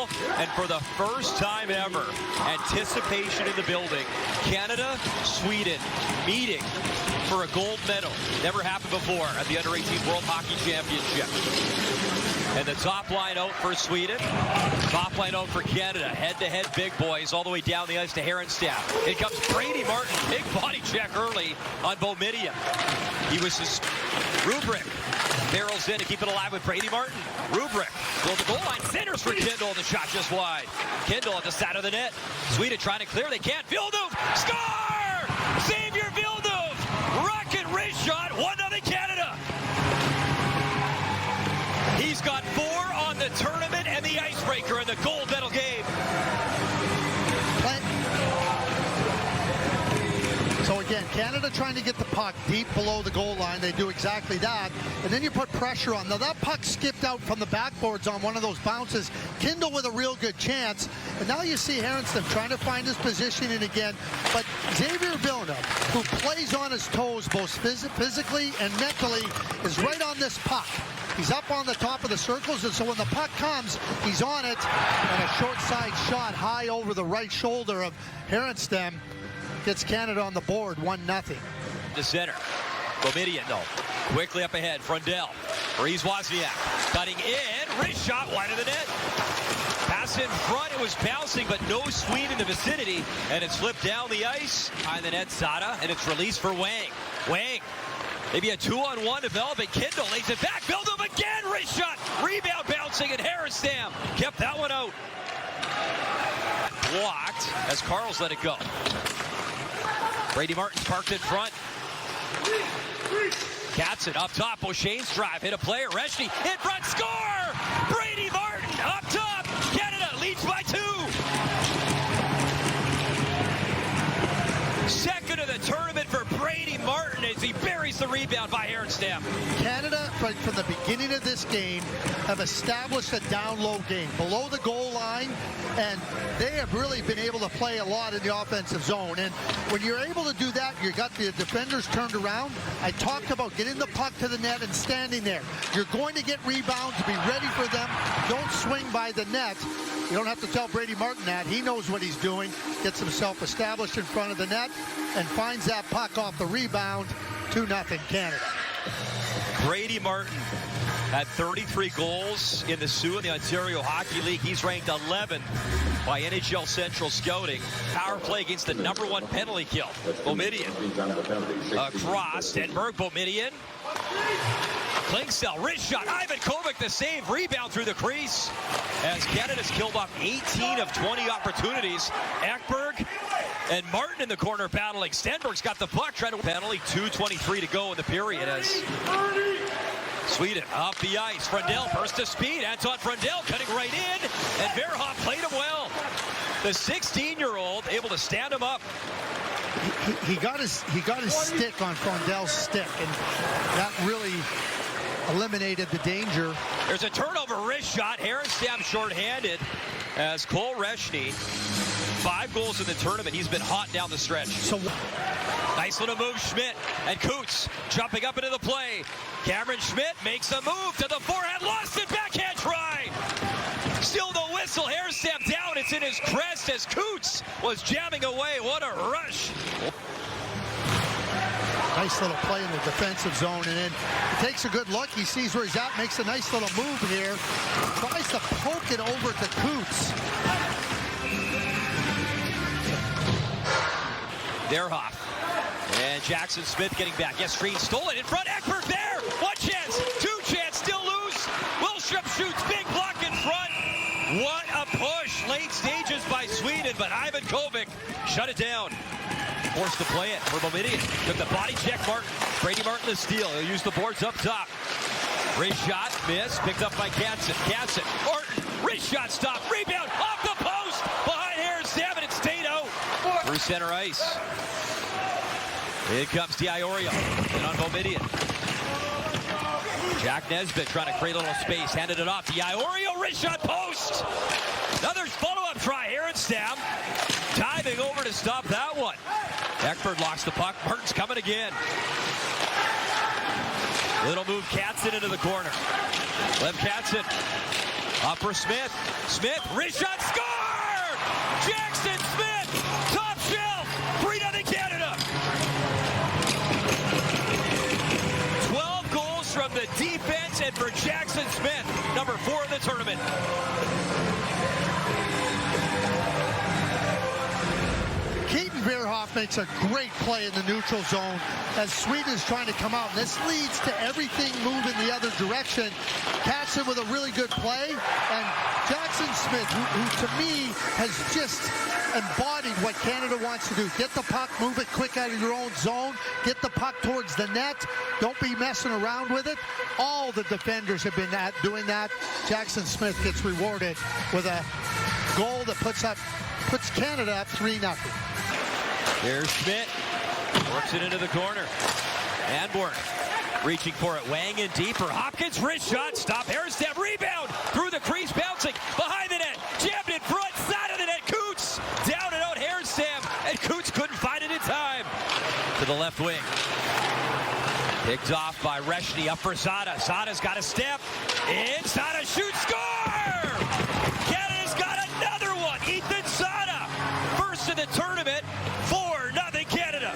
Frisco, and for the first time ever, anticipation in the building. Canada, Sweden meeting for a gold medal. Never happened before at the Under-18 World Hockey Championship. And the top line out for Sweden, top line out for Canada. Head-to-head big boys all the way down the ice to Herenstam. In comes Brady Martin, big body check early on Bomidian. He was his rubric. Barrels in to keep it alive with Brady Martin. Rubric goal the goal line, centers for Kindle. The shot just wide. Kindle at the side of the net. Sweden trying to clear. They can't. Villeneuve, score! Xavier Villeneuve, rocket wrist shot. 1-0 Canada. He's got 4 on the tournament and the icebreaker in the gold medal game. So again, Canada trying to get the puck deep below the goal line. They do exactly that. And then you put pressure on. Now that puck skipped out from the backboards on one of those bounces. Kindle with a real good chance. And now you see Herenstam trying to find his positioning again. But Xavier Villeneuve, who plays on his toes both physically and mentally, is right on this puck. He's up on the top of the circles, and so when the puck comes, he's on it. And a short side shot high over the right shoulder of Herenstam gets Canada on the board, 1-0. To center. Bomidian, though. Quickly up ahead. Frundell. Breeze Wozniak. Cutting in. Wrist shot wide of the net. Pass in front. It was bouncing, but no Swede in the vicinity. And it's flipped down the ice. Behind the net, Sada. And it's released for Wang. Wang. Maybe a 2-on-1 developing. Kindle lays it back. Build him again. Wrist shot. Rebound bouncing. And Herenstam kept that one out. Blocked as Carl's let it go. Brady Martin's parked in front. Katzen up top. O'Shane's drive. Hit a player. Reshny in front. Score! Brady Martin up top. Canada leads by 2. Second of the tournament for Brady Martin as he buries the rebound by Herenstam. Canada, right from the beginning of this game, have established a down-low game below the goal line, and they have really been able to play a lot in the offensive zone. And when you're able to do that, you got the defenders turned around. I talked about getting the puck to the net and standing there. You're going to get rebounds. Be ready for them. Don't swing by the net. You don't have to tell Brady Martin that. He knows what he's doing. Gets himself established in front of the net and finds that puck off the rebound. 2-0 Canada. Brady Martin had 33 goals in the Sioux in the Ontario Hockey League. He's ranked 11th by NHL Central Scouting. Power play against the #1 penalty kill. Bomidian. Across. Stenberg. Bomidian. Klingstell. Wrist shot. Ivan Kovic the save. Rebound through the crease. As Canada's killed off 18 of 20 opportunities. Ekberg and Martin in the corner battling. Stenberg's got the puck. Trying to penalty. 2:23 to go in the period as Sweden up the ice. Frundell burst to speed. Anton Frundell cutting right in. And Verhoff played him well. The 16-year-old able to stand him up. He got his stick on Frundell's stick, and that really eliminated the danger. There's a turnover wrist shot. Herenstam shorthanded as Cole Reshny, 5 goals in the tournament. He's been hot down the stretch. So nice little move, Schmidt and Coots jumping up into the play. Cameron Schmidt makes a move to the forehand, lost it, backhand try. Still the whistle. Herenstam down. It's in his crest as Coots was jamming away. What a rush. Nice little play in the defensive zone, and then he takes a good look. He sees where he's at, makes a nice little move here. Tries to poke it over to Coots. Verhoff. And Jackson Smith getting back. Yes, screen stolen in front. Ekberg there. 1 chance. 2 chance. Still loose. Wilsham shoots. Big block in front. What a push. Late stages by Sweden, but Ivan Kovic shut it down. Forced to play it for Bomidian. Took the body check. Martin. Brady Martin the steal. He'll use the boards up top. Wrist shot. Miss. Picked up by Katzen. Katzen. Martin. Wrist shot. Stop. Rebound. Off the post. Behind Herenstam, and it stayed out. Through center ice. In comes D'Iorio. And on Bomidian. Jack Nesbitt trying to create a little space. Handed it off. D'Iorio. Wrist shot. Post. Another follow-up try. Herenstam diving over to stop that one. Ekberg locks the puck. Martin's coming again. Little move. Katzen into the corner. Lev Katzen Up for Smith. Smith, wrist shot, score! Jackson Smith, top shelf, 3-0 Canada. 12 goals from the defense and for Jackson Smith, number 4 in the tournament. Veerhoff makes a great play in the neutral zone as Sweden is trying to come out. And this leads to everything moving the other direction. Katzen with a really good play. And Jackson Smith, who to me has just embodied what Canada wants to do. Get the puck, move it quick out of your own zone. Get the puck towards the net. Don't be messing around with it. All the defenders have been doing that. Jackson Smith gets rewarded with a goal that puts Canada up 3-0. Here's Schmidt, works it into the corner. Anborn reaching for it, Wang in deeper. Hopkins, wrist shot, stop. Harrison, rebound through the crease, bouncing behind the net. Jammed in front, side of the net. Coots down and out. Harrison, and Coots couldn't find it in time. To the left wing. Picked off by Reshny, up for Sada. Sada's got a step. In, Sada shoots, score! Canada's got another one. Ethan Sada, first in the tournament. 4-0 Canada.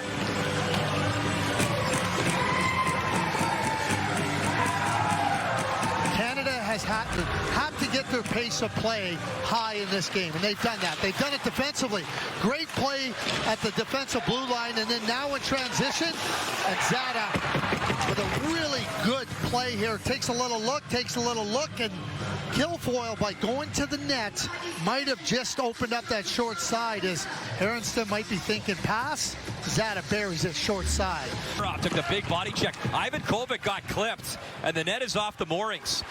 Canada has had to get their pace of play high in this game, and they've done that. They've done it defensively. Great play at the defensive blue line, and then now in transition, and Zada with a really good play here. Takes a little look, and Guilfoyle, by going to the net, might have just opened up that short side as Harrison might be thinking pass. Zada buries it short side. Took the big body check. Ivan Kovic got clipped, and the net is off the moorings.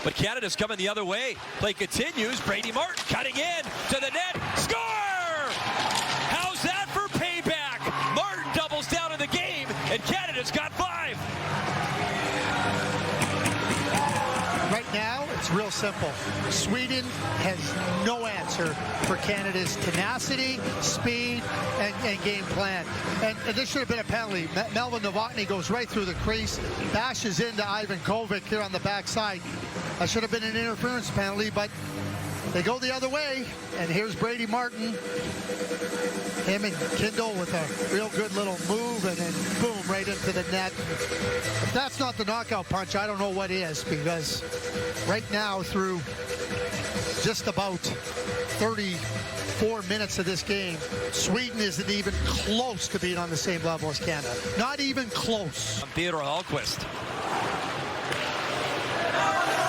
But Canada's coming the other way. Play continues. Brady Martin cutting in to the net. Score! How's that for payback? Martin doubles down in the game, and Canada's got 5. Right now, it's real simple. Sweden has no answer for Canada's tenacity, speed, and game plan. And this should have been a penalty. Melvin Novotny goes right through the crease, bashes into Ivan Kovic here on the backside. That should have been an interference penalty, but they go the other way. And here's Brady Martin. Him and Kindle with a real good little move, and then boom, right into the net. If that's not the knockout punch, I don't know what is, because right now through just about 34 minutes of this game, Sweden isn't even close to being on the same level as Canada. Not even close. Theodore Hallquist.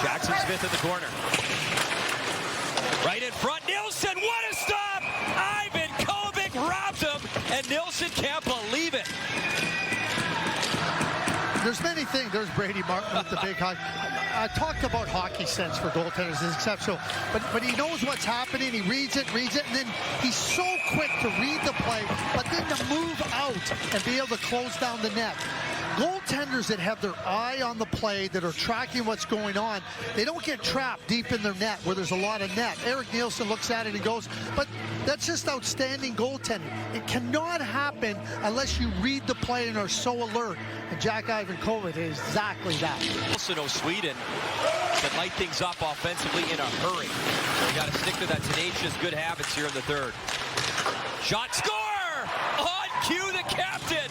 Jackson Smith in the corner. Right in front, Nilsson, what a stop! Ivan Kovic robs him, and Nilsson can't believe it. There's many things. There's Brady Martin with the big hug. I talked about hockey sense for goaltenders is exceptional, but he knows what's happening. He reads it, and then he's so quick to read the play, but then to move out and be able to close down the net. Goaltenders that have their eye on the play, that are tracking what's going on, they don't get trapped deep in their net where there's a lot of net. Eric Nielsen looks at it and goes, but that's just outstanding goaltending. It cannot happen unless you read the play and are so alert. And Jack Ivan Kovic is exactly that. Also know Sweden can light things up offensively in a hurry. You got to stick to that tenacious good habits here in the third. Shot, score! On cue, the captain.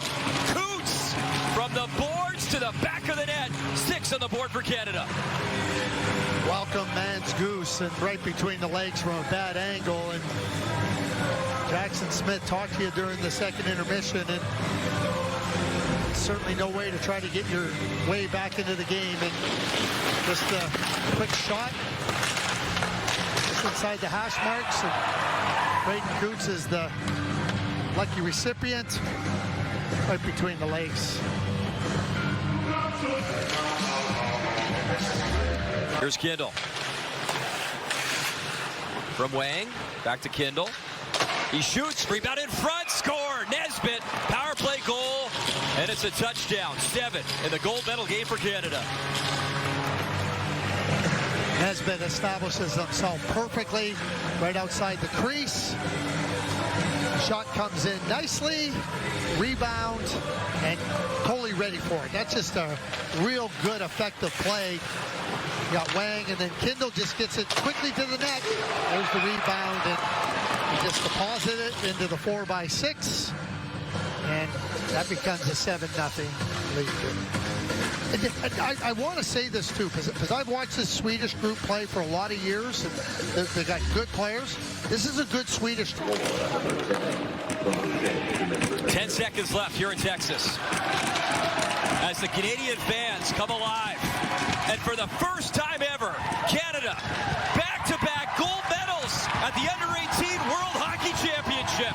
Coots from the boards to the back of the net. 6 on the board for Canada. Welcome man's goose, and right between the legs from a bad angle. And Jackson Smith talked to you during the second intermission, and certainly no way to try to get your way back into the game. And just a quick shot just inside the hash marks, and Braden Coots is the lucky recipient, right between the legs. Here's Kindle. From Wang, back to Kindle. He shoots, rebound in front, score! Nesbitt, power play goal, and it's a touchdown. 7 in the gold medal game for Canada. Nesbitt establishes himself perfectly right outside the crease. Shot comes in nicely, rebound, and totally ready for it. That's just a real good, effective play. You got Wang, and then Kindle just gets it quickly to the net. There's the rebound, and he just deposits it into the 4x6, and that becomes a 7-0 lead. I want to say this too, because I've watched this Swedish group play for a lot of years, and they've got good players. This is a good Swedish team. 10 seconds left here in Texas as the Canadian fans come alive. And for the first time ever, Canada back-to-back gold medals at the Under-18 World Hockey Championship.